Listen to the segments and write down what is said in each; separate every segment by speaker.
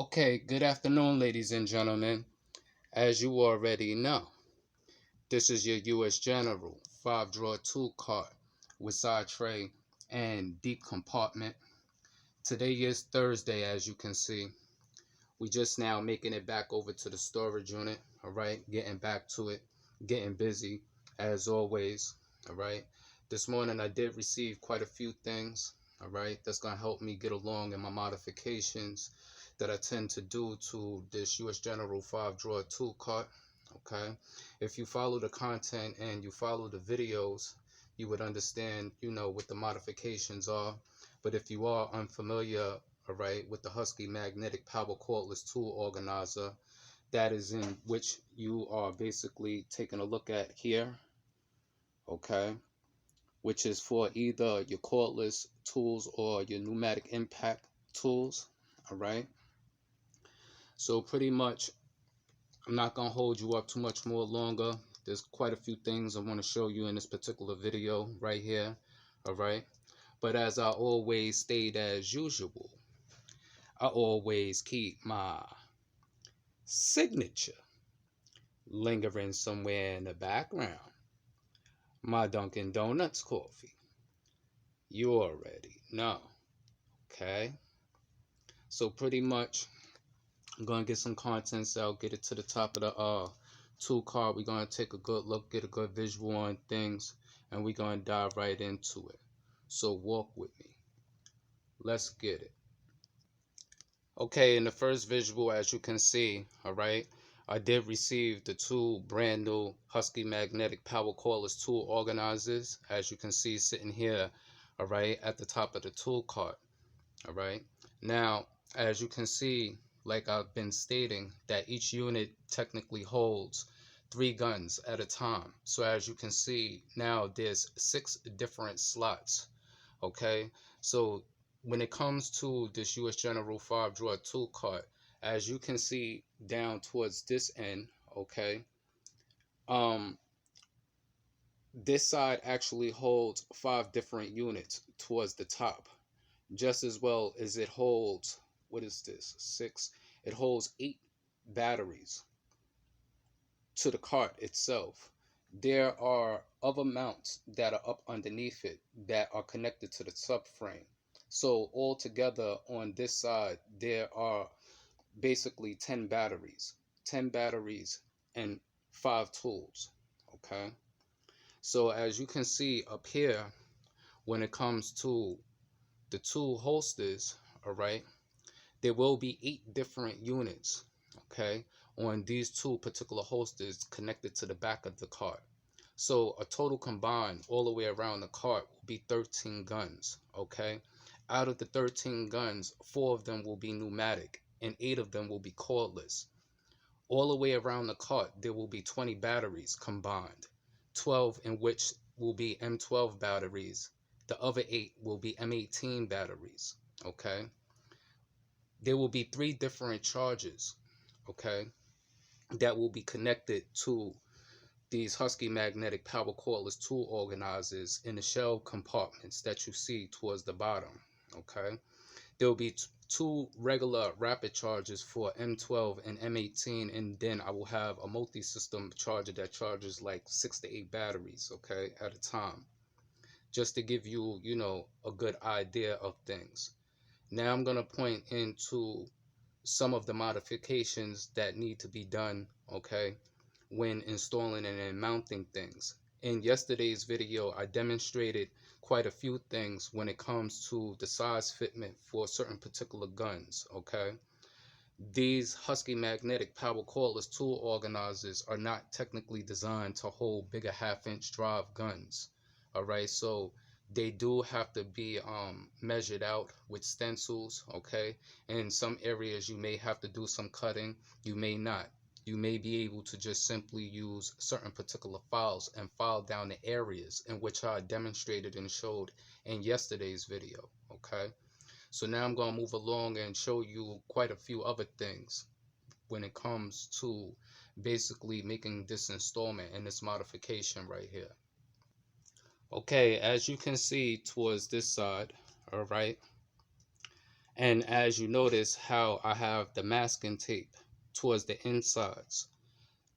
Speaker 1: Okay, good afternoon, ladies and gentlemen. As you already know, this is your US General 5-drawer tool cart with side tray and deep compartment. Today is Thursday, as you can see. We just now making it back over to the storage unit, all right? Getting back to it, getting busy, as always, all right? This morning I did receive quite a few things, all right? That's going to help me get along in my modifications that I tend to do to this US General 5-drawer tool cart, okay? If you follow the content and you follow the videos, you would understand, what the modifications are. But if you are unfamiliar, all right, with the Husky magnetic power cordless tool organizer, that is in which you are basically taking a look at here, okay, which is for either your cordless tools or your pneumatic impact tools, all right. So pretty much I'm not gonna hold you up too much more longer. There's quite a few things I want to show you in this particular video right here, all right. But as I always state, as usual, I always keep my signature lingering somewhere in the background. My Dunkin' Donuts coffee. You already know. Okay? So pretty much I'm gonna get some contents out, get it to the top of the tool cart. We're gonna take a good look, get a good visual on things, and we're gonna dive right into it. So walk with me. Let's get it. Okay, in the first visual, as you can see, all right, I did receive the two brand new Husky magnetic power cordless tool organizers, as you can see sitting here, all right, at the top of the tool cart, all right. Now, as you can see, like I've been stating, that each unit technically holds 3 guns at a time. So as you can see, now there's 6 different slots, okay. So when it comes to this US General 5-drawer tool cart, as you can see down towards this end, okay, this side actually holds 5 different units towards the top, just as well as it holds, what is this, 6, it holds 8 batteries to the cart itself. There are other mounts that are up underneath it that are connected to the subframe. So altogether on this side, there are basically 10 batteries, 10 batteries and 5 tools, okay? So as you can see up here, when it comes to the tool holsters, all right, there will be 8 different units, okay, on these 2 particular holsters connected to the back of the cart. So a total combined all the way around the cart will be 13 guns, okay. Out of the 13 guns, 4 of them will be pneumatic and 8 of them will be cordless. All the way around the cart, there will be 20 batteries combined, 12 in which will be M12 batteries. The other 8 will be M18 batteries, okay. There will be 3 different charges, okay, that will be connected to these Husky magnetic power cordless tool organizers in the shell compartments that you see towards the bottom, okay. There will be 2 regular rapid charges for M12 and M18, and then I will have a multi-system charger that charges like 6 to 8 batteries, okay, at a time, just to give you, a good idea of things. Now I'm going to point into some of the modifications that need to be done, okay, when installing and mounting things. In yesterday's video, I demonstrated quite a few things when it comes to the size fitment for certain particular guns, okay. These Husky magnetic power cordless tool organizers are not technically designed to hold bigger 1/2-inch drive guns, all right. So they do have to be measured out with stencils, okay. In some areas you may have to do some cutting, you may not. You may be able to just simply use certain particular files and file down the areas in which I demonstrated and showed in yesterday's video, okay. So now I'm going to move along and show you quite a few other things when it comes to basically making this installment and this modification right here. Okay, as you can see towards this side, all right, And as you notice how I have the masking tape towards the insides,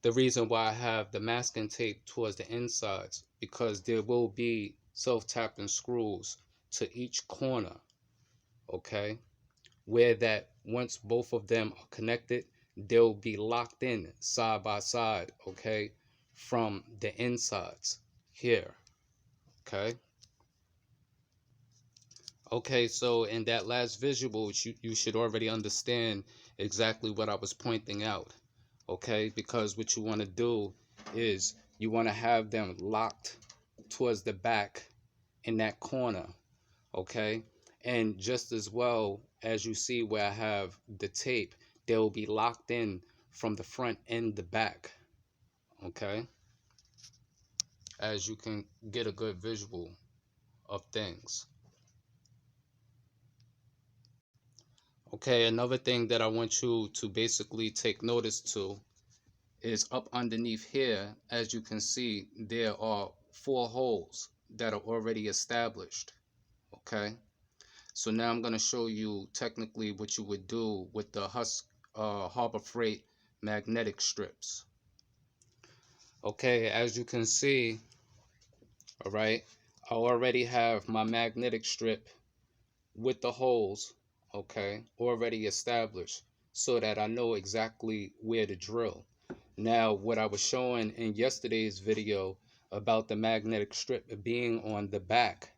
Speaker 1: the reason why I have the masking tape towards the insides, because there will be self-tapping screws to each corner, okay? Where that once both of them are connected, they'll be locked in side by side, okay? From the insides here, okay? Okay, so in that last visual, you should already understand exactly what I was pointing out, okay? Because what you want to do is you want to have them locked towards the back in that corner, okay? And just as well as you see where I have the tape, they will be locked in from the front and the back, okay? As you can get a good visual of things. Okay, another thing that I want you to basically take notice to is up underneath here. As you can see, there are 4 holes that are already established. Okay, so now I'm going to show you technically what you would do with the Harbor Freight magnetic strips. Okay, as you can see, all right, I already have my magnetic strip with the holes, okay, already established, so that I know exactly where to drill. Now, what I was showing in yesterday's video about the magnetic strip being on the back,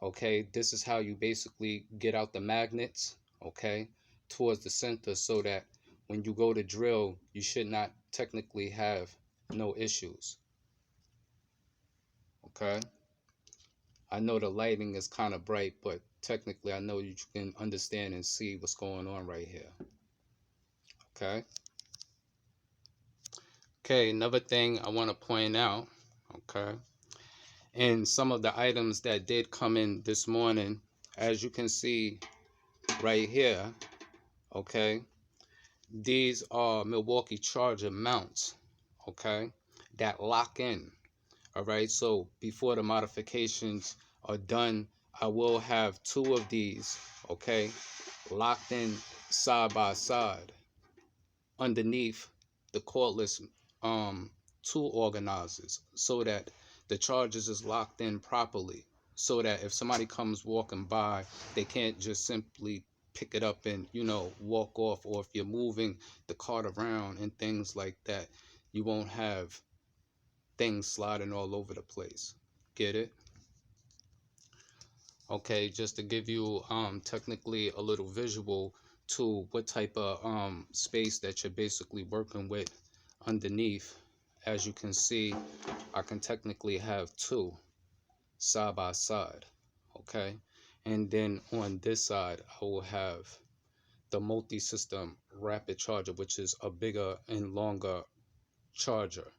Speaker 1: okay, this is how you basically get out the magnets, okay, towards the center, so that when you go to drill, you should not technically have no issues, okay. I know the lighting is kind of bright, but technically I know you can understand and see what's going on right here. Okay. Okay, another thing I want to point out, okay, and some of the items that did come in this morning, as you can see right here, okay, these are Milwaukee charger mounts, okay, that lock in. All right, so before the modifications are done, I will have 2 of these, okay, locked in side by side underneath the cordless tool organizers, so that the charges is locked in properly, so that if somebody comes walking by, they can't just simply pick it up and, you know, walk off. Or if you're moving the cart around and things like that, you won't have things sliding all over the place. Get it? Okay, just to give you technically a little visual to what type of space that you're basically working with underneath. As you can see, I can technically have 2 side by side, okay? And then on this side, I will have the multi-system rapid charger, which is a bigger and longer charger,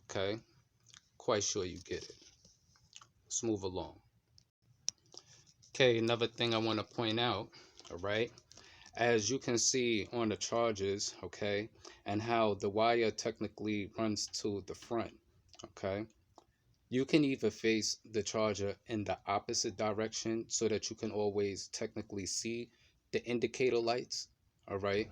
Speaker 1: okay? Quite sure you get it. Let's move along. Okay, another thing I want to point out, all right, as you can see on the charges, okay, and how the wire technically runs to the front, okay, you can either face the charger in the opposite direction so that you can always technically see the indicator lights, all right,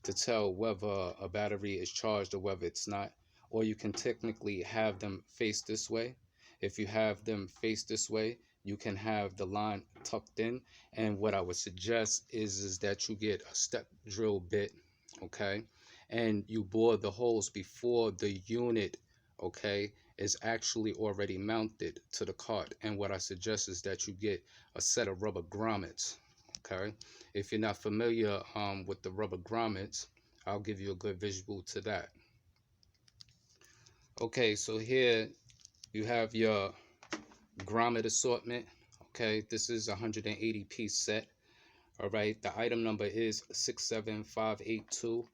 Speaker 1: to tell whether a battery is charged or whether it's not. Or you can technically have them face this way. If you have them face this way, you can have the line tucked in. And what I would suggest is that you get a step drill bit, okay, and you bore the holes before the unit, okay, is actually already mounted to the cart. And what I suggest is that you get a set of rubber grommets, okay. If you're not familiar with the rubber grommets, I'll give you a good visual to that. Okay, so here you have your grommet assortment. Okay, this is a 180 piece set. All right, the item number is 67582.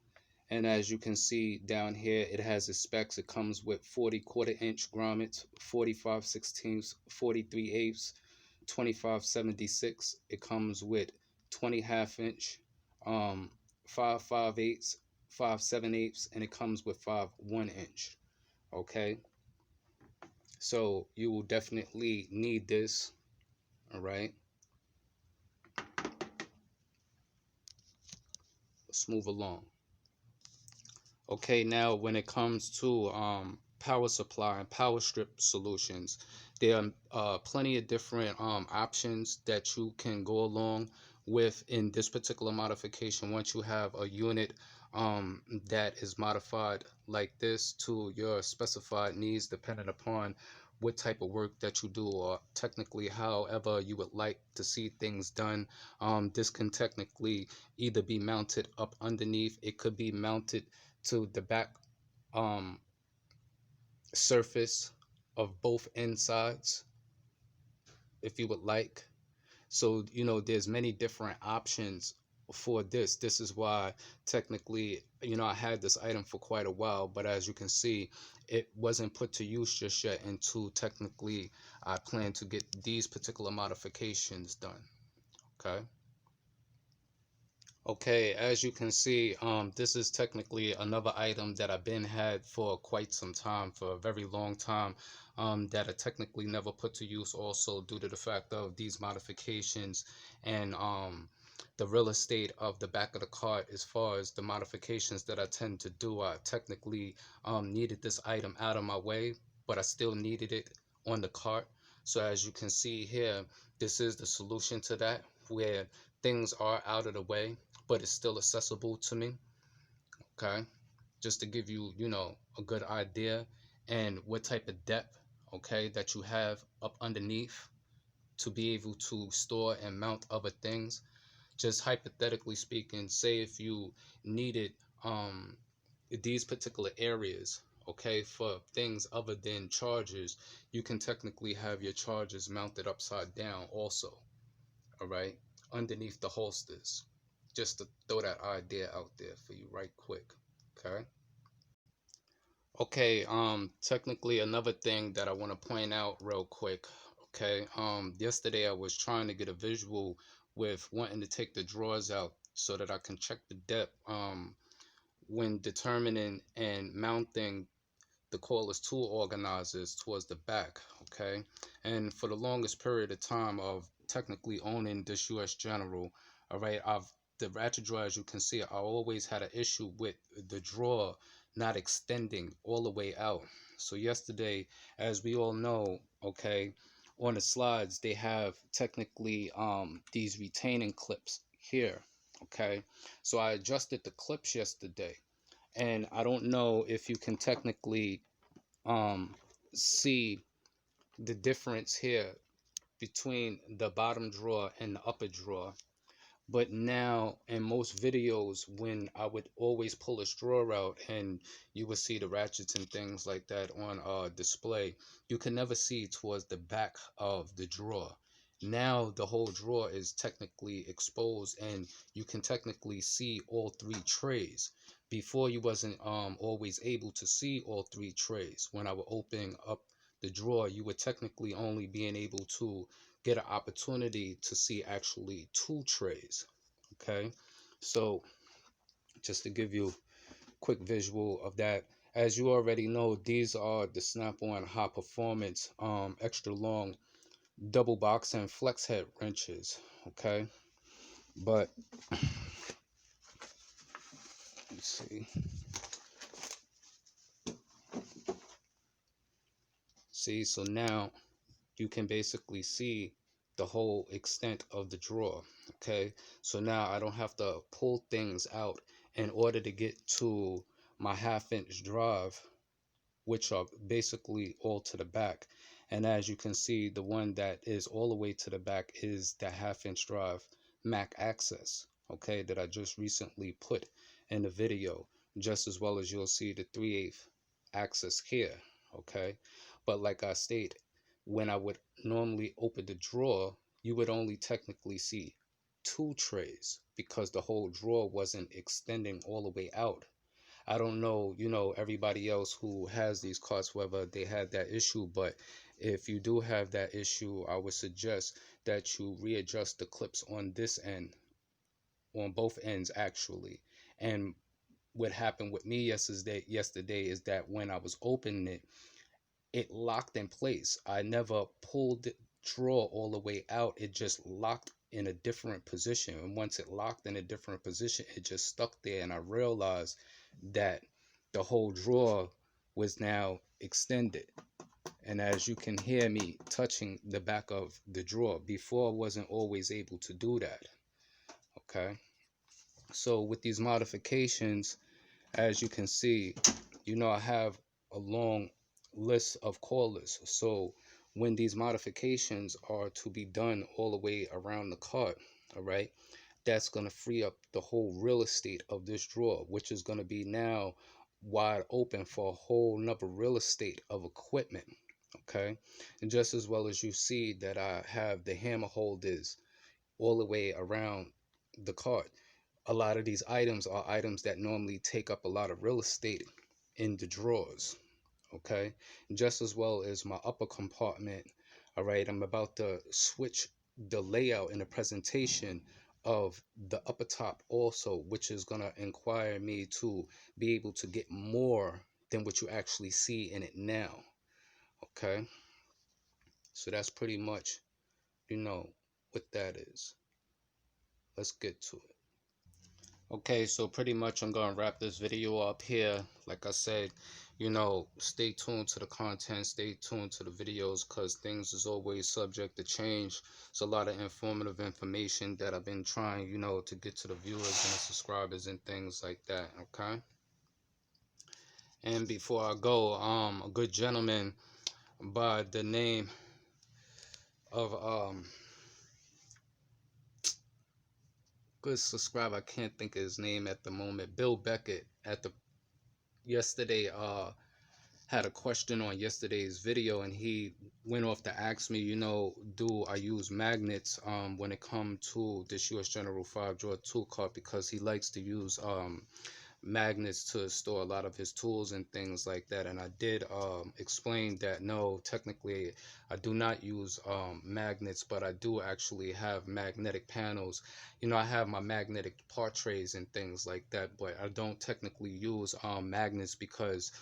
Speaker 1: And as you can see down here, it has its specs. It comes with 40 1/4-inch grommets, 45/16, 43/8, 25/76. It comes with 20 1/2-inch, 5 5/8, 5 7/8, and it comes with 5 1-inch. Okay, so you will definitely need this. All right. let's move along. Okay, now when it comes to power supply and power strip solutions, there are plenty of different options that you can go along with in this particular modification. Once you have a unit that is modified like this to your specified needs, depending upon what type of work that you do, or technically however you would like to see things done. This can technically either be mounted up underneath, it could be mounted to the back um, surface of both insides if you would like. So there's many different options for this. This is why technically I had this item for quite a while, but as you can see, it wasn't put to use just yet until technically I plan to get these particular modifications done. Okay, as you can see, this is technically another item that I've been had for quite some time, for a very long time, that I technically never put to use, also due to the fact of these modifications and the real estate of the back of the cart. As far as the modifications that I tend to do, I technically needed this item out of my way, but I still needed it on the cart. So as you can see here, this is the solution to that, where things are out of the way but it's still accessible to me. Okay, just to give you a good idea and what type of depth, okay, that you have up underneath to be able to store and mount other things. Just hypothetically speaking, say if you needed these particular areas, okay, for things other than chargers, you can technically have your chargers mounted upside down also, all right, underneath the holsters. Just to throw that idea out there for you right quick. Okay. Okay, technically another thing that I want to point out real quick. Okay, yesterday I was trying to get a visual with wanting to take the drawers out so that I can check the depth when determining and mounting the cordless tool organizers towards the back. Okay, and for the longest period of time of technically owning this usgeneral, all right, the ratchet drawer, as you can see, I always had an issue with the drawer not extending all the way out. So yesterday, as we all know, okay, on the slides they have technically these retaining clips here. Okay, so I adjusted the clips yesterday, and I don't know if you can technically see the difference here between the bottom drawer and the upper drawer. But now in most videos, when I would always pull a drawer out and you would see the ratchets and things like that on display, you can never see towards the back of the drawer. Now the whole drawer is technically exposed and you can technically see all three trays. Before you wasn't always able to see all three trays. When I would open up the drawer, you would technically only being able to get an opportunity to see actually two trays. Okay, so just to give you a quick visual of that, as you already know, these are the snap-on high performance extra long double box and flex head wrenches. Okay, but let's see, so now you can basically see the whole extent of the drawer. Okay, so now I don't have to pull things out in order to get to my 1/2 inch drive, which are basically all to the back. And as you can see, the one that is all the way to the back is the 1/2 inch drive Mac access, okay, that I just recently put in the video, just as well as you'll see the 3/8 access here. Okay, but like I stated, when I would normally open the drawer, you would only technically see two trays because the whole drawer wasn't extending all the way out. I don't know, everybody else who has these carts, whether they had that issue, but if you do have that issue, I would suggest that you readjust the clips on this end, on both ends actually. And what happened with me yesterday is that when I was opening it, it locked in place. I never pulled the drawer all the way out. It just locked in a different position. And once it locked in a different position, it just stuck there. And I realized that the whole drawer was now extended. And as you can hear me touching the back of the drawer, before I wasn't always able to do that. Okay. So with these modifications, as you can see, I have a long list of callers. So when these modifications are to be done all the way around the cart, all right, that's going to free up the whole real estate of this drawer, which is going to be now wide open for a whole nother real estate of equipment. Okay. And just as well as you see that I have the hammer holders all the way around the cart, a lot of these items are items that normally take up a lot of real estate in the drawers. Okay. And just as well as my upper compartment. All right. I'm about to switch the layout and the presentation of the upper top also, which is going to inquire me to be able to get more than what you actually see in it now. Okay. So that's pretty much, what that is. Let's get to it. Okay, so pretty much I'm going to wrap this video up here. Like I said, stay tuned to the content, stay tuned to the videos, because things is always subject to change. It's a lot of informative information that I've been trying, to get to the viewers and the subscribers and things like that, okay? And before I go, a good gentleman by the name of good subscriber, I can't think of his name at the moment, Bill Beckett, yesterday had a question on yesterday's video, and he went off to ask me, do I use magnets when it comes to this US General 5-drawer tool cart, because he likes to use magnets to store a lot of his tools and things like that. And I did explain that no, technically I do not use magnets, but I do actually have magnetic panels. I have my magnetic part trays and things like that, but I don't technically use magnets, because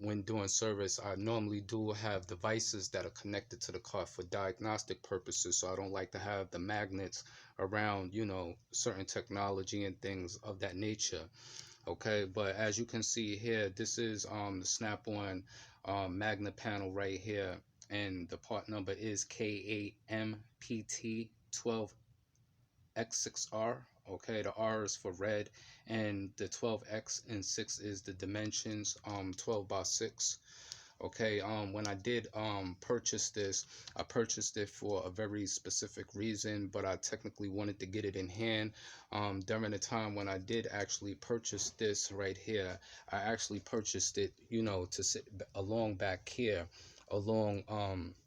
Speaker 1: when doing service, I normally do have devices that are connected to the car for diagnostic purposes, so I don't like to have the magnets around, certain technology and things of that nature. Okay, but as you can see here, this is the snap-on magnet panel right here, and the part number is K8MPT12X6R. Okay, the R is for red, and the 12X and 6 is the dimensions, 12 by 6. Okay, when I did purchase this, I purchased it for a very specific reason, but I technically wanted to get it in hand. During the time when I did actually purchase this right here, I actually purchased it, to sit along back here, along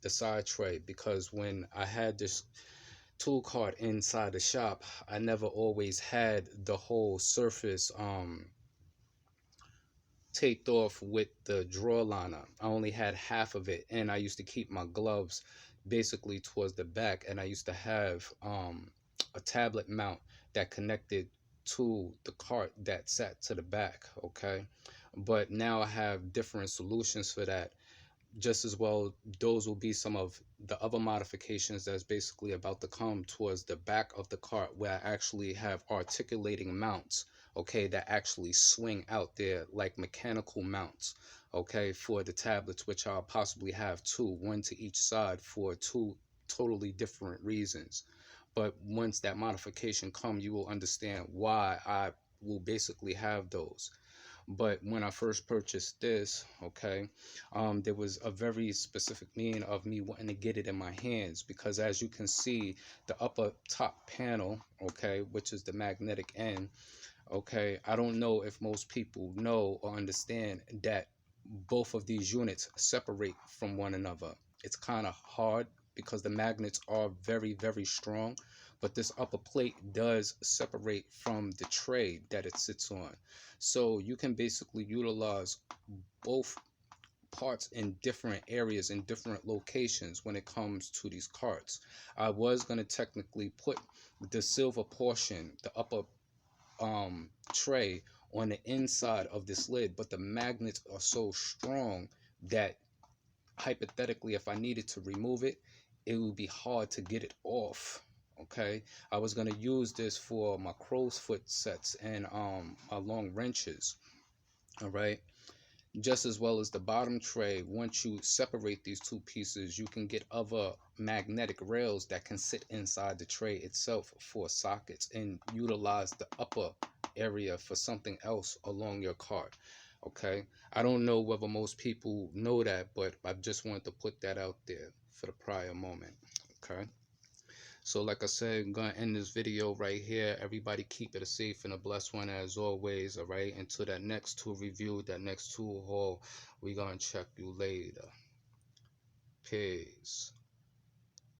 Speaker 1: the side tray, because when I had this tool cart inside the shop, I never always had the whole surface taped off with the drawer liner. I only had half of it, and I used to keep my gloves basically towards the back, and I used to have a tablet mount that connected to the cart that sat to the back. Okay, but now I have different solutions for that. Just as well, those will be some of the other modifications that's basically about to come towards the back of the cart, where I actually have articulating mounts, okay, that actually swing out there like mechanical mounts, okay, for the tablets, which I'll possibly have two, one to each side, for two totally different reasons. But once that modification comes, you will understand why I will basically have those. But when I first purchased this, okay, there was a very specific meaning of me wanting to get it in my hands, because as you can see, the upper top panel, okay, which is the magnetic end, okay, I don't know if most people know or understand that both of these units separate from one another. It's kind of hard because the magnets are very, very strong, but this upper plate does separate from the tray that it sits on. So you can basically utilize both parts in different areas, in different locations when it comes to these carts. I was going to technically put the silver portion, the upper tray, on the inside of this lid, but the magnets are so strong that hypothetically, if I needed to remove it, it would be hard to get it off. Okay, I was gonna use this for my crow's foot sets and my long wrenches. All right, just as well as the bottom tray. Once you separate these two pieces, you can get other magnetic rails that can sit inside the tray itself for sockets, and utilize the upper area for something else along your cart. Okay, I don't know whether most people know that, but I just wanted to put that out there for the prior moment. Okay, so like I said, I'm gonna end this video right here. Everybody keep it a safe and a blessed one as always. All right, until that next tool review, that next tool haul, we gonna check you later. Peace.